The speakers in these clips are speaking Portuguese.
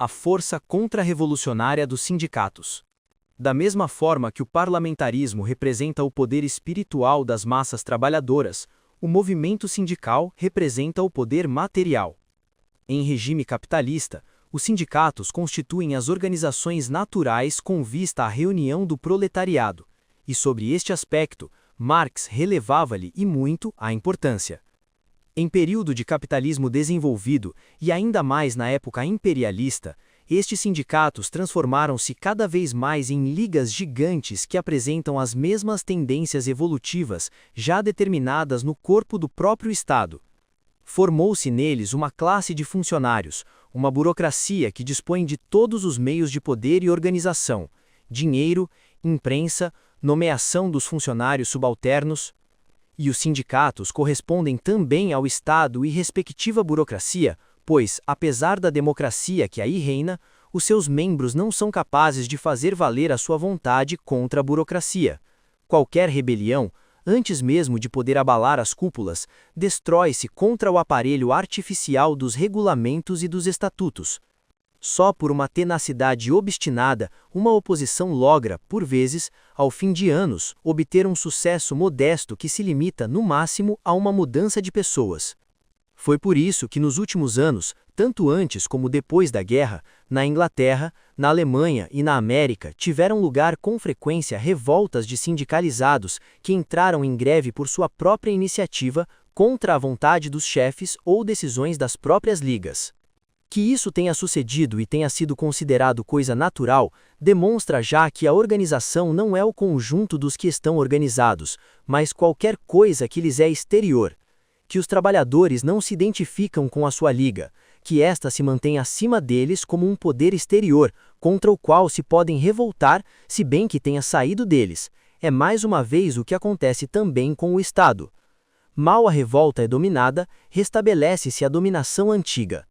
a força contra-revolucionária dos sindicatos. Da mesma forma que o parlamentarismo representa o poder espiritual das massas trabalhadoras, o movimento sindical representa o poder material. Em regime capitalista, os sindicatos constituem as organizações naturais com vista à reunião do proletariado, e sobre este aspecto, Marx relevava-lhe e muito a importância. Em período de capitalismo desenvolvido, e ainda mais na época imperialista, estes sindicatos transformaram-se cada vez mais em ligas gigantes que apresentam as mesmas tendências evolutivas já determinadas no corpo do próprio Estado. Formou-se neles uma classe de funcionários, uma burocracia que dispõe de todos os meios de poder e organização: dinheiro, imprensa, nomeação dos funcionários subalternos. E os sindicatos correspondem também ao Estado e respectiva burocracia, pois, apesar da democracia que aí reina, os seus membros não são capazes de fazer valer a sua vontade contra a burocracia. Qualquer rebelião, antes mesmo de poder abalar as cúpulas, destrói-se contra o aparelho artificial dos regulamentos e dos estatutos. Só por uma tenacidade obstinada, uma oposição logra, por vezes, ao fim de anos, obter um sucesso modesto que se limita, no máximo, a uma mudança de pessoas. Foi por isso que nos últimos anos, tanto antes como depois da guerra, na Inglaterra, na Alemanha e na América tiveram lugar com frequência revoltas de sindicalizados que entraram em greve por sua própria iniciativa contra a vontade dos chefes ou decisões das próprias ligas. Que isso tenha sucedido e tenha sido considerado coisa natural, demonstra já que a organização não é o conjunto dos que estão organizados, mas qualquer coisa que lhes é exterior. Que os trabalhadores não se identificam com a sua liga, que esta se mantém acima deles como um poder exterior, contra o qual se podem revoltar, se bem que tenha saído deles. É mais uma vez o que acontece também com o Estado. Mal a revolta é dominada, restabelece-se a dominação antiga.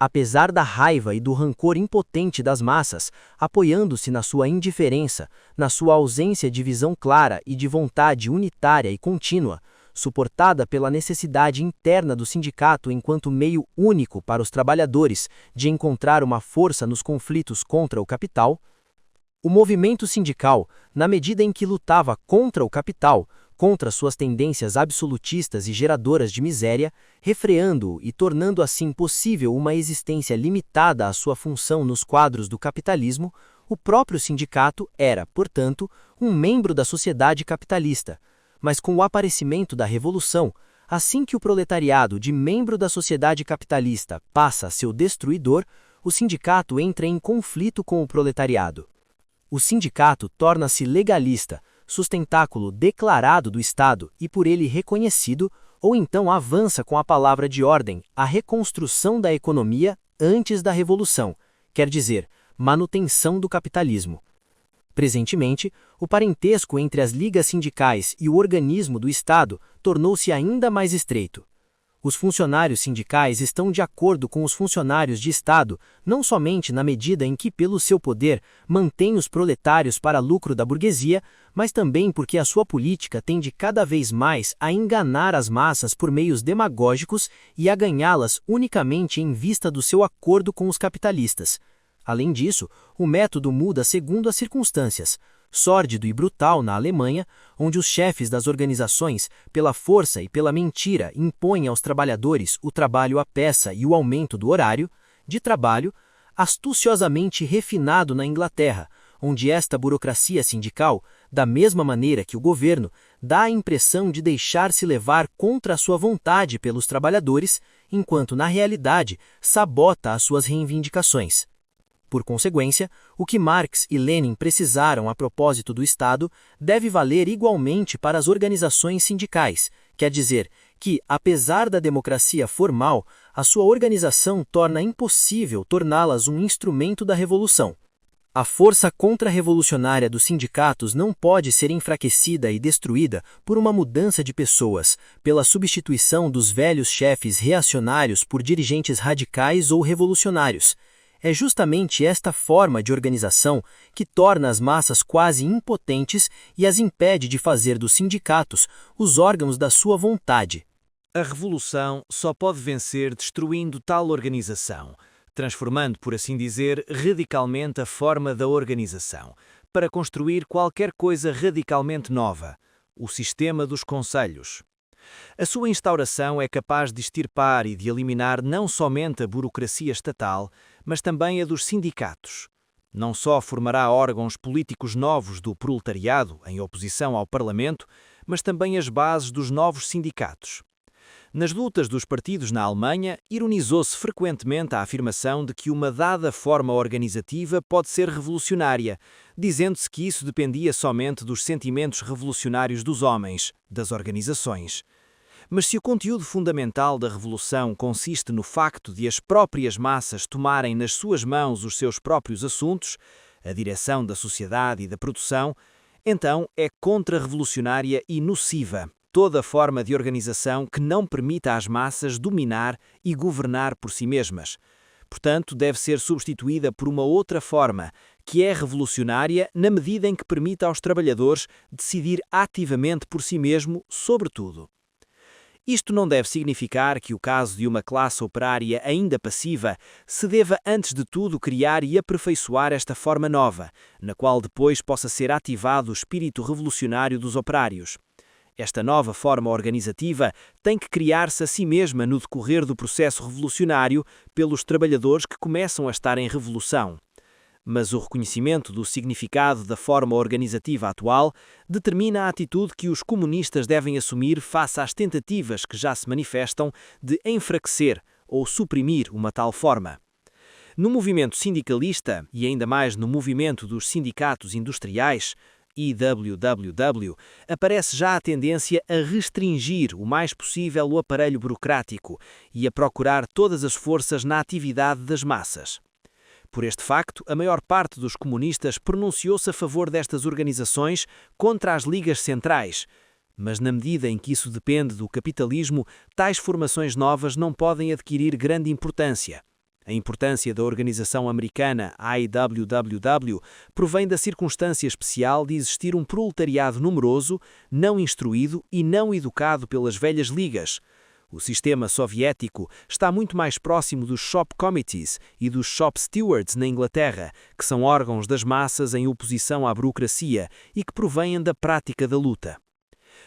Apesar da raiva e do rancor impotente das massas, apoiando-se na sua indiferença, na sua ausência de visão clara e de vontade unitária e contínua, suportada pela necessidade interna do sindicato enquanto meio único para os trabalhadores de encontrar uma força nos conflitos contra o capital, o movimento sindical, na medida em que lutava contra o capital, contra suas tendências absolutistas e geradoras de miséria, refreando-o e tornando assim possível uma existência limitada à sua função nos quadros do capitalismo, o próprio sindicato era, portanto, um membro da sociedade capitalista. Mas com o aparecimento da Revolução, assim que o proletariado de membro da sociedade capitalista passa a seu destruidor, o sindicato entra em conflito com o proletariado. O sindicato torna-se legalista, sustentáculo declarado do Estado e por ele reconhecido, ou então avança com a palavra de ordem a reconstrução da economia antes da Revolução, quer dizer, manutenção do capitalismo. Presentemente, o parentesco entre as ligas sindicais e o organismo do Estado tornou-se ainda mais estreito. Os funcionários sindicais estão de acordo com os funcionários de Estado, não somente na medida em que, pelo seu poder, mantém os proletários para lucro da burguesia, mas também porque a sua política tende cada vez mais a enganar as massas por meios demagógicos e a ganhá-las unicamente em vista do seu acordo com os capitalistas. Além disso, o método muda segundo as circunstâncias. Sórdido e brutal na Alemanha, onde os chefes das organizações, pela força e pela mentira, impõem aos trabalhadores o trabalho à peça e o aumento do horário de trabalho, astuciosamente refinado na Inglaterra, onde esta burocracia sindical, da mesma maneira que o governo, dá a impressão de deixar-se levar contra a sua vontade pelos trabalhadores, enquanto na realidade sabota as suas reivindicações. Por consequência, o que Marx e Lenin precisaram a propósito do Estado deve valer igualmente para as organizações sindicais, quer dizer, que, apesar da democracia formal, a sua organização torna impossível torná-las um instrumento da revolução. A força contra-revolucionária dos sindicatos não pode ser enfraquecida e destruída por uma mudança de pessoas, pela substituição dos velhos chefes reacionários por dirigentes radicais ou revolucionários. É justamente esta forma de organização que torna as massas quase impotentes e as impede de fazer dos sindicatos os órgãos da sua vontade. A revolução só pode vencer destruindo tal organização, transformando, por assim dizer, radicalmente a forma da organização, para construir qualquer coisa radicalmente nova, o sistema dos conselhos. A sua instauração é capaz de extirpar e de eliminar não somente a burocracia estatal, mas também a dos sindicatos. Não só formará órgãos políticos novos do proletariado, em oposição ao Parlamento, mas também as bases dos novos sindicatos. Nas lutas dos partidos na Alemanha, ironizou-se frequentemente a afirmação de que uma dada forma organizativa pode ser revolucionária, dizendo-se que isso dependia somente dos sentimentos revolucionários dos homens, das organizações. Mas se o conteúdo fundamental da revolução consiste no facto de as próprias massas tomarem nas suas mãos os seus próprios assuntos, a direção da sociedade e da produção, então é contra-revolucionária e nociva toda forma de organização que não permita às massas dominar e governar por si mesmas. Portanto, deve ser substituída por uma outra forma, que é revolucionária na medida em que permita aos trabalhadores decidir ativamente por si mesmo sobre tudo. Isto não deve significar que o caso de uma classe operária ainda passiva se deva antes de tudo criar e aperfeiçoar esta forma nova, na qual depois possa ser ativado o espírito revolucionário dos operários. Esta nova forma organizativa tem que criar-se a si mesma no decorrer do processo revolucionário pelos trabalhadores que começam a estar em revolução. Mas o reconhecimento do significado da forma organizativa atual determina a atitude que os comunistas devem assumir face às tentativas que já se manifestam de enfraquecer ou suprimir uma tal forma. No movimento sindicalista, e ainda mais no movimento dos sindicatos industriais, IWWW, aparece já a tendência a restringir o mais possível o aparelho burocrático e a procurar todas as forças na atividade das massas. Por este facto, a maior parte dos comunistas pronunciou-se a favor destas organizações contra as ligas centrais, mas na medida em que isso depende do capitalismo, tais formações novas não podem adquirir grande importância. A importância da organização americana IWWW provém da circunstância especial de existir um proletariado numeroso, não instruído e não educado pelas velhas ligas. O sistema soviético está muito mais próximo dos shop committees e dos shop stewards na Inglaterra, que são órgãos das massas em oposição à burocracia e que provêm da prática da luta.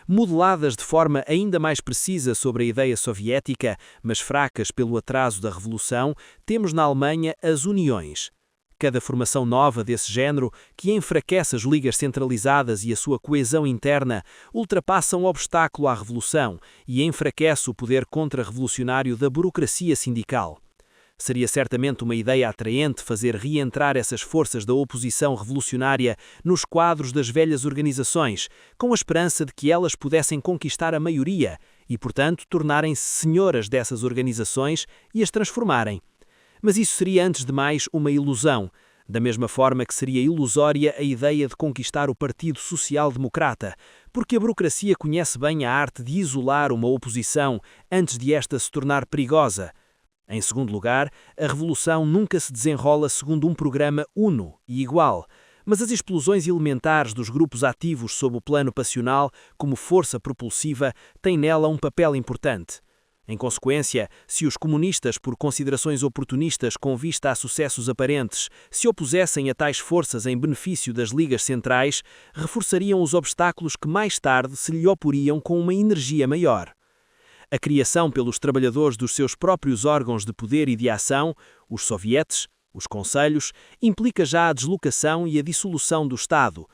Modeladas de forma ainda mais precisa sobre a ideia soviética, mas fracas pelo atraso da Revolução, temos na Alemanha as uniões. Cada formação nova desse género, que enfraquece as ligas centralizadas e a sua coesão interna, ultrapassa um obstáculo à Revolução e enfraquece o poder contra-revolucionário da burocracia sindical. Seria certamente uma ideia atraente fazer reentrar essas forças da oposição revolucionária nos quadros das velhas organizações, com a esperança de que elas pudessem conquistar a maioria e, portanto, tornarem-se senhoras dessas organizações e as transformarem. Mas isso seria, antes de mais, uma ilusão, da mesma forma que seria ilusória a ideia de conquistar o Partido Social Democrata, porque a burocracia conhece bem a arte de isolar uma oposição antes de esta se tornar perigosa. Em segundo lugar, a revolução nunca se desenrola segundo um programa uno e igual, mas as explosões elementares dos grupos ativos sob o plano passional, como força propulsiva, têm nela um papel importante. Em consequência, se os comunistas, por considerações oportunistas com vista a sucessos aparentes, se opusessem a tais forças em benefício das ligas centrais, reforçariam os obstáculos que mais tarde se lhe oporiam com uma energia maior. A criação pelos trabalhadores dos seus próprios órgãos de poder e de ação, os sovietes, os conselhos, implica já a deslocação e a dissolução do Estado.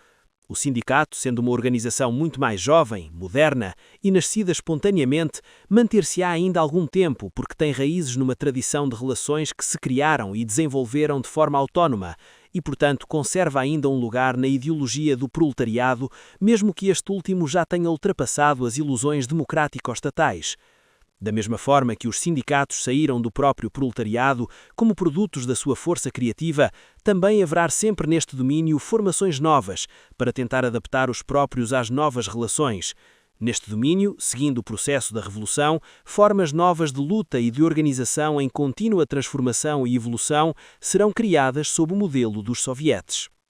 O sindicato, sendo uma organização muito mais jovem, moderna e nascida espontaneamente, manter-se-á ainda algum tempo porque tem raízes numa tradição de relações que se criaram e desenvolveram de forma autónoma e, portanto, conserva ainda um lugar na ideologia do proletariado, mesmo que este último já tenha ultrapassado as ilusões democrático-estatais. Da mesma forma que os sindicatos saíram do próprio proletariado como produtos da sua força criativa, também haverá sempre neste domínio formações novas para tentar adaptar os próprios às novas relações. Neste domínio, seguindo o processo da revolução, formas novas de luta e de organização em contínua transformação e evolução serão criadas sob o modelo dos sovietes.